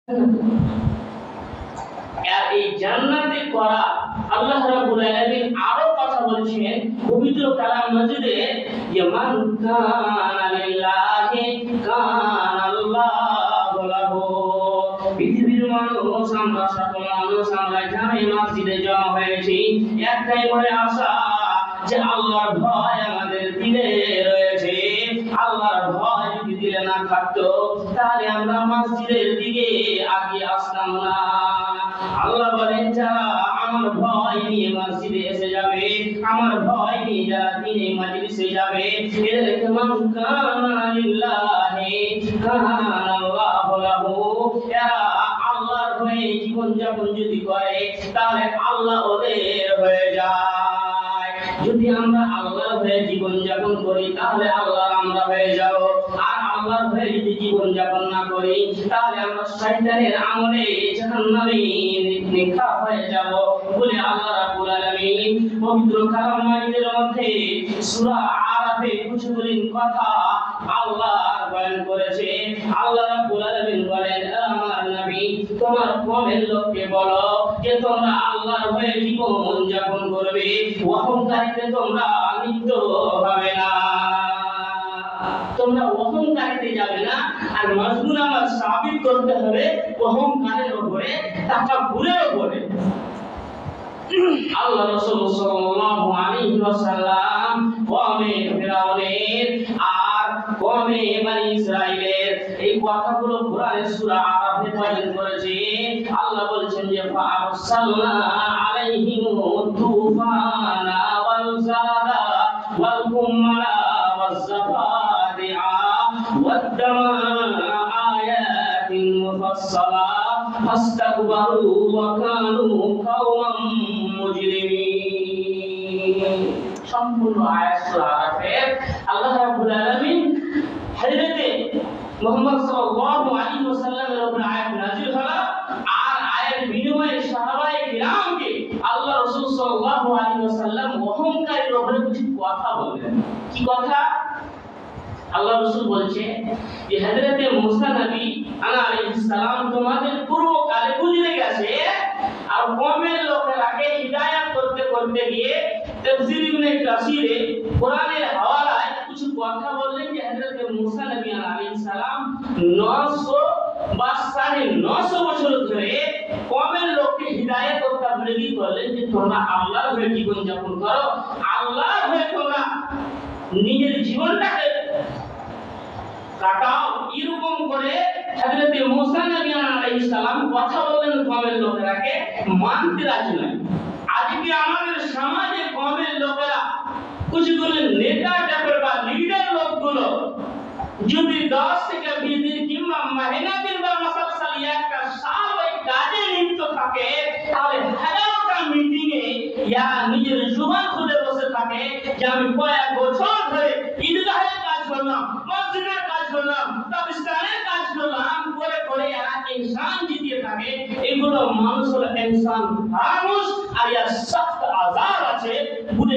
আর এই জান্নাতে করা আল্লাহ রাব্বুল আলামিন আরো কথা বলছেন পবিত্র কালাম মাজিদে, যে মান কানা লিল্লাহি কানাল্লাহু লাহু। পৃথিবীর মানুষ, আমরা সকল মানুষ, আমরা জানি মসজিদে জমা হয়েছি একটাই মনে আশা, যে আল্লাহর ভয় আমাদের দিলে রয়েছে। আল্লাহর ভয় যদি দিলে না থাকতো তাহলে আমরা মসজিদের দিকে আগিয়ে আসতাম না। আল্লাহ বলেন, যারা আমার ভয় নিয়ে মসজিদে এসে যাবে, আমার ভয় নিয়ে যারা দিনে মজলিসে যাবে, এদেরকে মান কানা লিল্লাহি কানাল্লাহু লাহু। এরা আল্লাহর হয়ে জীবন যাপন যদি করে তাহলে আল্লাহ ওদের হয়ে যায়। যদি আমরা আল্লাহর হয়ে জীবন যাপন করি তাহলে আল্লাহ আমরা হয়ে যাব। আর আল্লাহর হয়ে যদি জীবন যাপন না করি তাহলে আমরা শয়তানের আমলে জাহান্নামে নিক্ষাপ হয়ে যাব বলে আল্লাহ রাব্বুল আলামিন পবিত্র কালাম মাজিদের মধ্যে সূরা আরাফে কিছুগুলি কথা আল্লাহ বয়ান করেছে। আল্লাহ রাব্বুল আলামিন বলেন, আমার নবী তোমার কওমের লোককে বলো যে তোমরা আল্লাহর হয়ে জীবন যাপন করবে, অহংকারীতে তোমরা লিপ্ত হবে না, তোমরা অহংকারীতে যাবে না। আর মজমুন আমার সাবিত করতে হবে অহংকারের উপরে, তাকাব্বুরের উপরে। আল্লাহ রাসূল সাল্লাল্লাহু আলাইহি ওয়াসাল্লাম কওমে ফিরাউনের আর কওমে বনি ইসরাইলের এই কথাগুলো কোরআনের সূরা আরাফে বয়ান করেছে। আল্লাহ বলেছেন যে ফাআরসালনা আলাইহিম তুফানা ওয়াল জারাদা ওয়াল কুম্মালা ওয়াজ জাফাদিআ ওয়াদ দামা আয়াতিন মুফাসসালা ফাস্তাকবারু ওয়া কানু কওমান মুজরিমিন। সম্পূর্ণ আয়াত সূরা আরাফের আল্লাহ রাব্বুল আলামিন হযরত মুহাম্মদ সাল্লাল্লাহু আলাইহি ওয়াসাল্লামের উপর আয়াত নাযিল হলো। আর আয়াত বিনিময়ে সাহাবায়ে কিরামকে আল্লাহ রাসূল সাল্লাল্লাহু আলাইহি ওয়াসাল্লাম অহংকারের উপরে কিছু কথা বললেন। কি কথা? আল্লাহ রাসূল বলছে যে হযরত মুসা নবী আলাইহিস সালাম তোমাদের পূর্বকালে গুজরে গেছে, আর কওমের লোকেরাকে হিদায়াত করতে করতে গিয়ে তাফসীর ইবনে কাসিরে কোরআনের হাওয়ালায় কিছু কথা বললেন যে হযরত মুসা নবী আলাইহিস সালাম 900 বা 950 বছর ধরে কওমের লোককে হিদায়াত ও তাবলীগ করলেন যে তোমরা আল্লাহর হয়ে জীবন যাপন করো, আল্লাহর হয়ে তোমরা নিজের জীবনটাকে কাটাও। এরকম করে হযরত মুসা নবী আলাইহিস সালাম কথা বললেন কওমের লোকেরাকে, মানতে রাজি নয়। আজকে আমাদের সমাজে কওমের লোকেরা কিছুগুলো নেতা টাইপের বা লিডার লোকগুলো যদি 10 থেকে 20 দিন কিংবা মেহনতের বা মাসাল একটা সাল ওই কাজে লিপ্ত থাকে, তাহলে হাজারটা মিটিংয়ে ইয়া নিজের জুবান খুলে বসে থাকে যে আমি কয়েক বছর ধরে ঈদগাহের কাজ করলাম, মসজিদের কাজ করলাম, কবরস্থানের কাজ করলাম, করে করে এরা ইনসান জিতিয়ে থাকে। এগুলো মানুষ হলো ইনসান মানুষ, আর এর সখ্ত আযাব আছে বলে